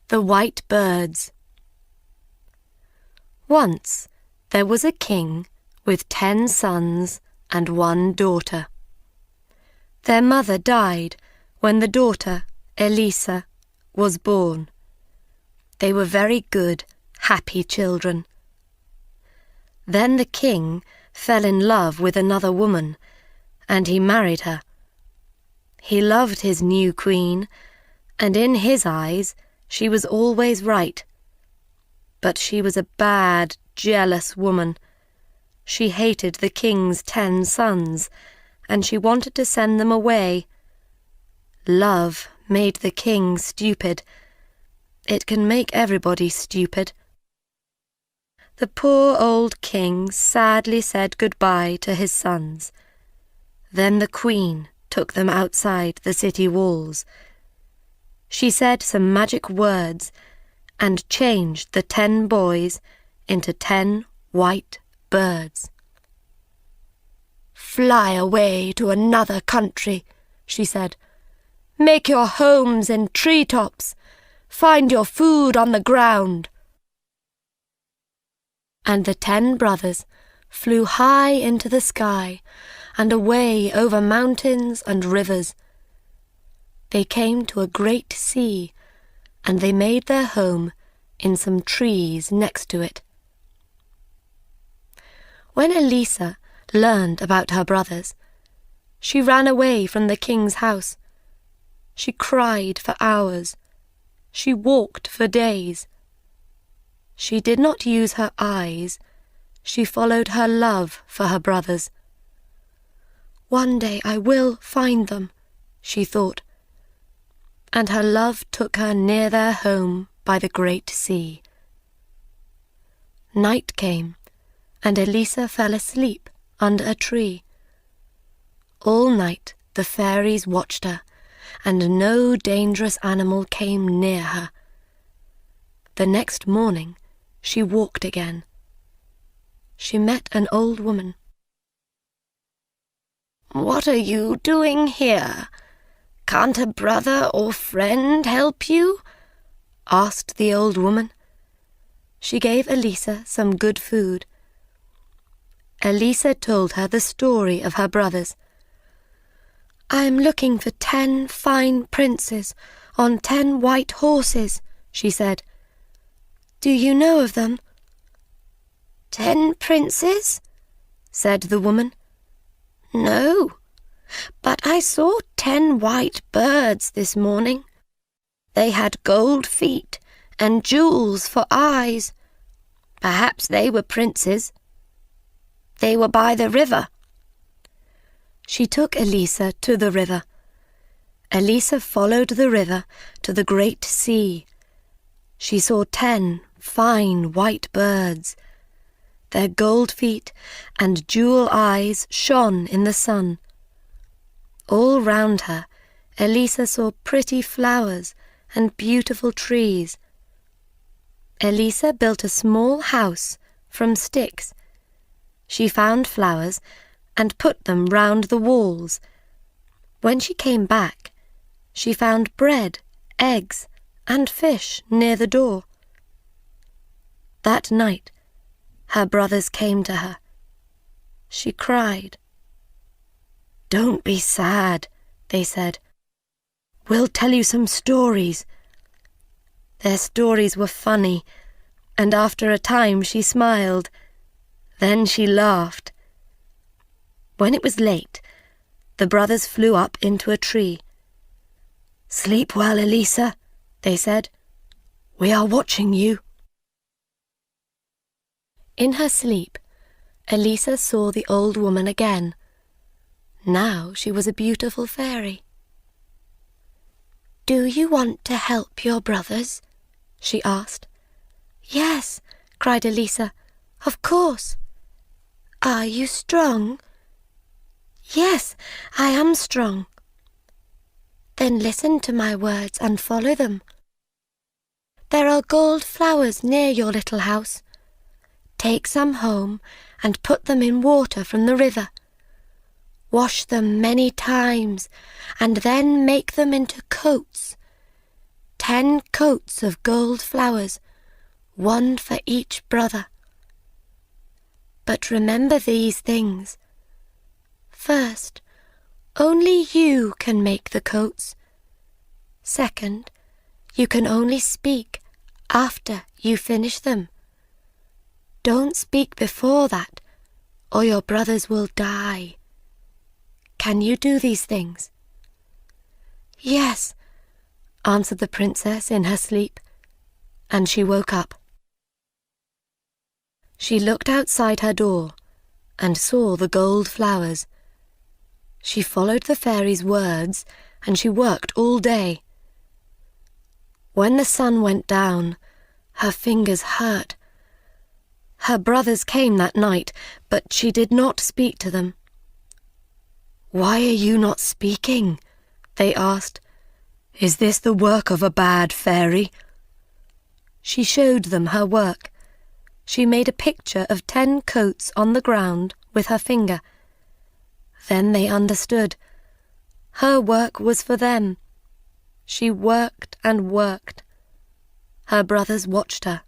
The White Birds. Once there was a king with 10 sons and 1 daughter. Their mother died when the daughter, Elisa, was born. They were very good, happy children. Then the king fell in love with another woman, and he married her. He loved his new queen, and in his eyes she was always right. But she was a bad, jealous woman. She hated the king's 10 sons, and she wanted to send them away. Love made the king stupid. It can make everybody stupid. The poor old king sadly said goodbye to his sons. Then the queen took them outside the city walls. She said some magic words and changed the 10 boys into 10 white birds. "Fly away to another country," she said. "Make your homes in treetops. Find your food on the ground." And the 10 brothers flew high into the sky and away over mountains and rivers. They came to a great sea, and they made their home in some trees next to it. When Elisa learned about her brothers, she ran away from the king's house. She cried for hours. She walked for days. She did not use her eyes. She followed her love for her brothers. "One day I will find them," she thought. And her love took her near their home by the great sea. Night came, and Elisa fell asleep under a tree. All night the fairies watched her, and no dangerous animal came near her. The next morning she walked again. She met an old woman. "What are you doing here? Can't a brother or friend help you?" asked the old woman. She gave Elisa some good food. Elisa told her the story of her brothers. "I am looking for 10 fine princes on 10 white horses," she said. "Do you know of them?" "10 princes?" said the woman. "No, but I saw 10 white birds this morning. They had gold feet and jewels for eyes. Perhaps they were princes. They were by the river." She took Elisa to the river. Elisa followed the river to the great sea. She saw 10 fine white birds. Their gold feet and jewel eyes shone in the sun. All round her, Elisa saw pretty flowers and beautiful trees. Elisa built a small house from sticks. She found flowers and put them round the walls. When she came back, she found bread, eggs, and fish near the door. That night, her brothers came to her. She cried. "Don't be sad," they said. "We'll tell you some stories." Their stories were funny, and after a time she smiled. Then she laughed. When it was late, the brothers flew up into a tree. "Sleep well, Elisa," they said. "We are watching you." In her sleep, Elisa saw the old woman again. Now she was a beautiful fairy. "Do you want to help your brothers?" she asked. "Yes," cried Elisa. "Of course." "Are you strong?" "Yes, I am strong." "Then listen to my words and follow them. There are gold flowers near your little house. Take some home and put them in water from the river. Wash them many times and then make them into coats. 10 coats of gold flowers, one for each brother. But remember these things. First, only you can make the coats. Second, you can only speak after you finish them. Don't speak before that, or your brothers will die. Can you do these things?" "Yes," answered the princess in her sleep, and she woke up. She looked outside her door and saw the gold flowers. She followed the fairy's words, and she worked all day. When the sun went down, her fingers hurt. Her brothers came that night, but she did not speak to them. "Why are you not speaking?" they asked. "Is this the work of a bad fairy?" She showed them her work. She made a picture of 10 coats on the ground with her finger. Then they understood. Her work was for them. She worked and worked. Her brothers watched her.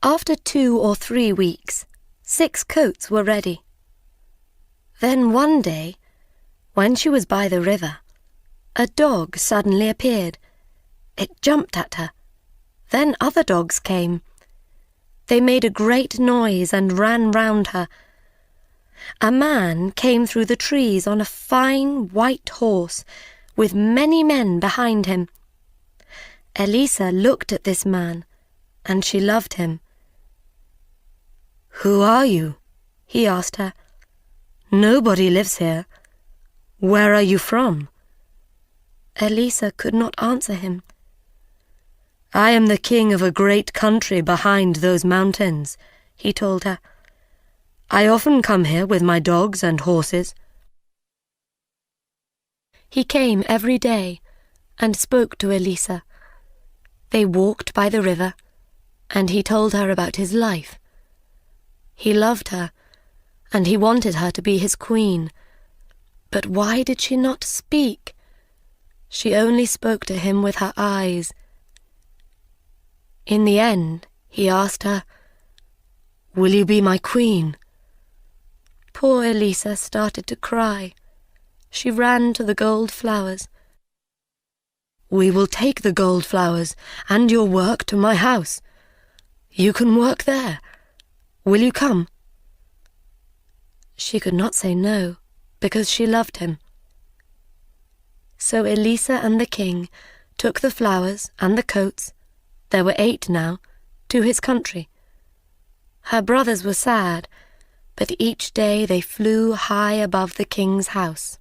After 2 or 3 weeks, 6 coats were ready. Then one day, when she was by the river, a dog suddenly appeared. It jumped at her. Then other dogs came. They made a great noise and ran round her. A man came through the trees on a fine white horse, with many men behind him. Elisa looked at this man, and she loved him. "Who are you?" he asked her. "Nobody lives here. Where are you from?" Elisa could not answer him. "I am the king of a great country behind those mountains," he told her. "I often come here with my dogs and horses." He came every day and spoke to Elisa. They walked by the river, and he told her about his life. He loved her, and he wanted her to be his queen. But why did she not speak? She only spoke to him with her eyes. In the end, he asked her, "Will you be my queen?" Poor Elisa started to cry. She ran to the gold flowers. "We will take the gold flowers and your work to my house. You can work there. Will you come?" She could not say no, because she loved him. So Elisa and the king took the flowers and the coats, there were 8 now, to his country. Her brothers were sad, but each day they flew high above the king's house.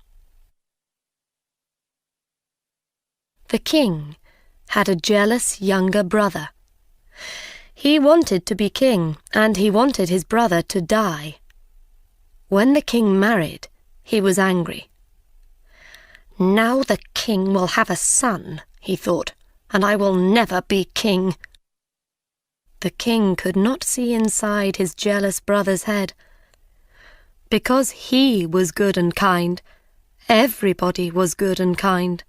The king had a jealous younger brother. He wanted to be king, and he wanted his brother to die. When the king married, he was angry. "Now the king will have a son," he thought, "and I will never be king." The king could not see inside his jealous brother's head. Because he was good and kind, everybody was good and kind.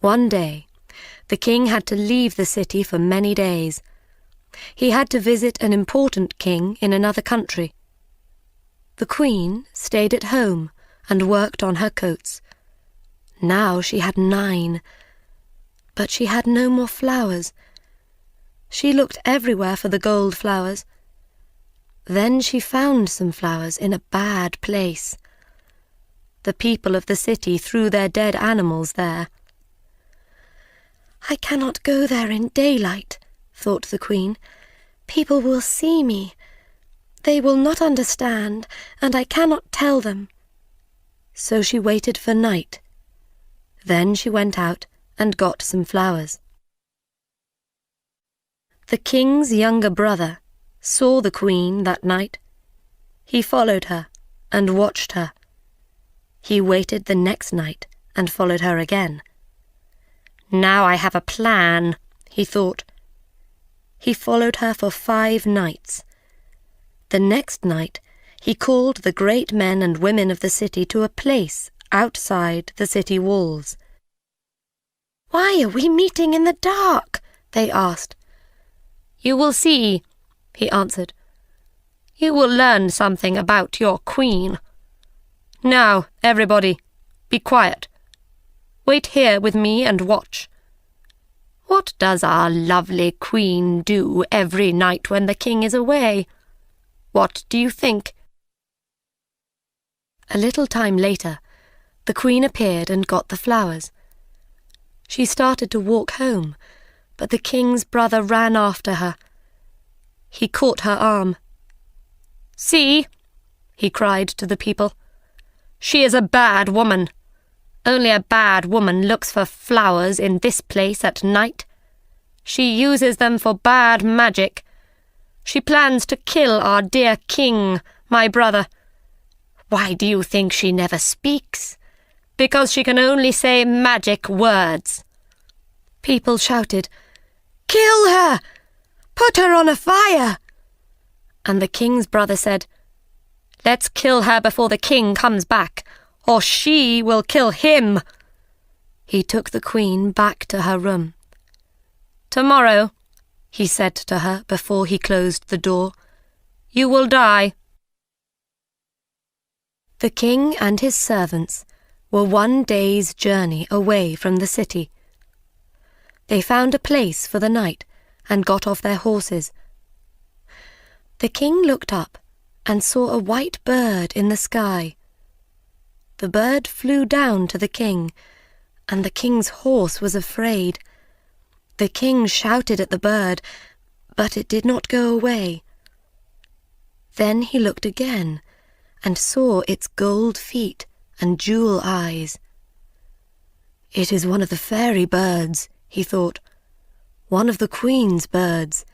One day, the king had to leave the city for many days. He had to visit an important king in another country. The queen stayed at home and worked on her coats. Now she had 9, but she had no more flowers. She looked everywhere for the gold flowers. Then she found some flowers in a bad place. The people of the city threw their dead animals there. "I cannot go there in daylight," thought the queen. "People will see me. They will not understand, and I cannot tell them." So she waited for night. Then she went out and got some flowers. The king's younger brother saw the queen that night. He followed her and watched her. He waited the next night and followed her again. "Now I have a plan," he thought. He followed her for 5 nights. The next night he called the great men and women of the city to a place outside the city walls. "Why are we meeting in the dark?" they asked. "You will see," he answered. "You will learn something about your queen. Now, everybody, be quiet. Wait here with me and watch. What does our lovely queen do every night when the king is away? What do you think?" A little time later, the queen appeared and got the flowers. She started to walk home, but the king's brother ran after her. He caught her arm. "See," he cried to the people, "she is a bad woman. Only a bad woman looks for flowers in this place at night. She uses them for bad magic. She plans to kill our dear king, my brother. Why do you think she never speaks? Because she can only say magic words." People shouted, "Kill her! Put her on a fire!" And the king's brother said, "Let's kill her before the king comes back, or she will kill him." He took the queen back to her room. "Tomorrow," he said to her before he closed the door, "you will die." The king and his servants were 1 day's journey away from the city. They found a place for the night and got off their horses. The king looked up and saw a white bird in the sky. The bird flew down to the king, and the king's horse was afraid. The king shouted at the bird, but it did not go away. Then he looked again and saw its gold feet and jewel eyes. "It is one of the fairy birds," he thought, "one of the queen's birds.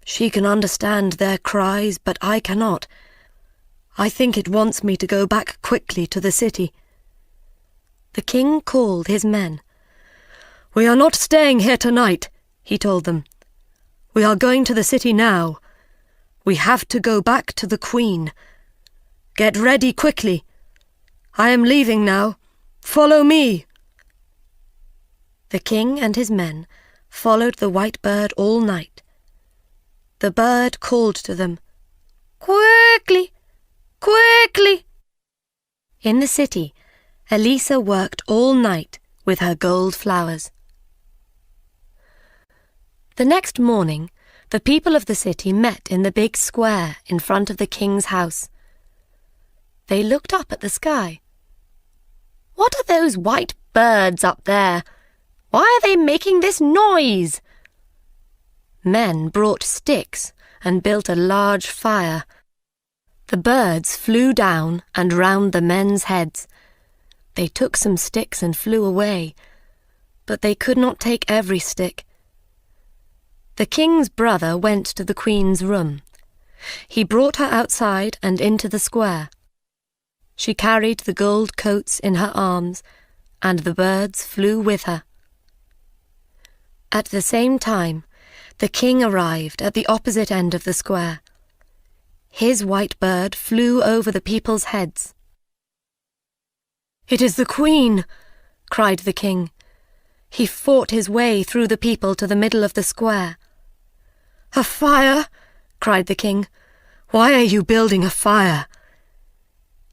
She can understand their cries, but I cannot. I think it wants me to go back quickly to the city." The king called his men. "We are not staying here tonight," he told them. "We are going to the city now. We have to go back to the queen. Get ready quickly. I am leaving now. Follow me." The king and his men followed the white bird all night. The bird called to them, "Quickly, quickly!" In the city, Elisa worked all night with her gold flowers. The next morning, the people of the city met in the big square in front of the king's house. They looked up at the sky. "What are those white birds up there? Why are they making this noise?" Men brought sticks and built a large fire. The birds flew down and round the men's heads. They took some sticks and flew away, but they could not take every stick. The king's brother went to the queen's room. He brought her outside and into the square. She carried the gold coats in her arms, and the birds flew with her. At the same time, the king arrived at the opposite end of the square. His white bird flew over the people's heads. "It is the queen!" cried the king. He fought his way through the people to the middle of the square. "A fire!" cried the king. "Why are you building a fire?"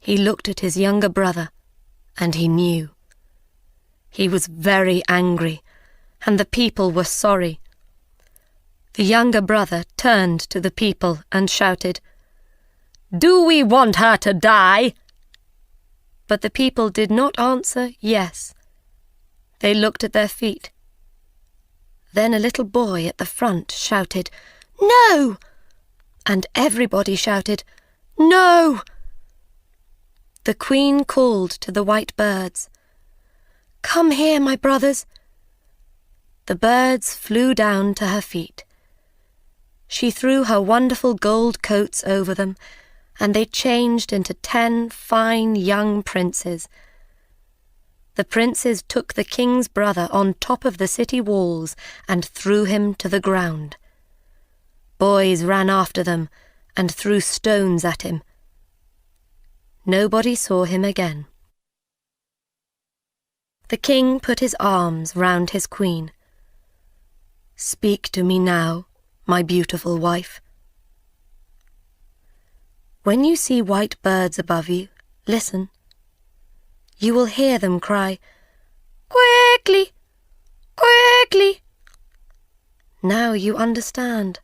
He looked at his younger brother, and he knew. He was very angry, and the people were sorry. The younger brother turned to the people and shouted, "Do we want her to die?" But the people did not answer yes. They looked at their feet. Then a little boy at the front shouted, "No!" And everybody shouted, "No!" The queen called to the white birds, "Come here, my brothers." The birds flew down to her feet. She threw her wonderful gold coats over them, and they changed into 10 fine young princes. The princes took the king's brother on top of the city walls and threw him to the ground. Boys ran after them and threw stones at him. Nobody saw him again. The king put his arms round his queen. "Speak to me now, my beautiful wife. When you see white birds above you, listen. You will hear them cry, 'Quickly! Quickly!' Now you understand.